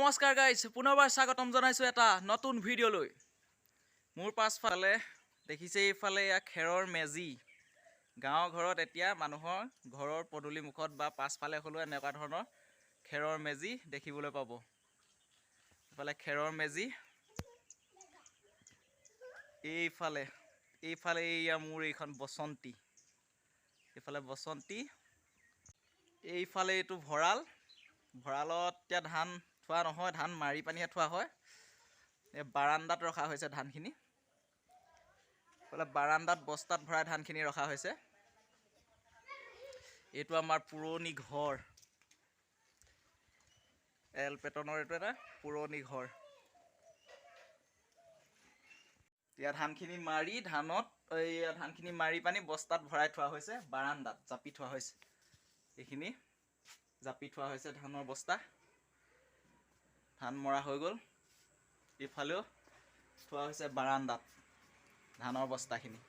নমস্কাৰ গাইজ, পুনৰবাৰ স্বাগতম জনাইছোঁ এটা নতুন ভিডিঅ'লৈ। মোৰ পাছফালে দেখিছে, এইফালে এয়া খেৰৰ মেজি। গাঁৱৰ ঘৰত এতিয়া মানুহৰ ঘৰৰ পদূলি মুখত বা পাছফালে হ'লেও এনেকুৱা ধৰণৰ খেৰৰ মেজি দেখিবলৈ পাব। এইফালে খেৰৰ মেজি, এইফালে এইয়া মোৰ এইখন বসন্তী, এইফালে বসন্তী, এইফালে এইটো ভঁৰালত এতিয়া ধান থোৱা নহয়, ধান মাৰি পানীহে থোৱা হয়। এই বাৰান্দাত ৰখা হৈছে ধানখিনি। এইফালে বাৰান্দাত বস্তাত ভৰাই ধানখিনি ৰখা হৈছে। এইটো আমাৰ পুৰণি ঘৰ, এল পেটনৰ এইটো এটা পুৰণি ঘৰ। এতিয়া ধানখিনি মাৰি পানী বস্তাত ভৰাই থোৱা হৈছে, বাৰান্দাত জাপি থোৱা হৈছে। এইখিনি জাপি থোৱা হৈছে ধানৰ বস্তা। ধান মৰা হৈ গ'ল। ইফালেও থোৱা হৈছে বাৰান্দাত ধানৰ বস্তাখিনি।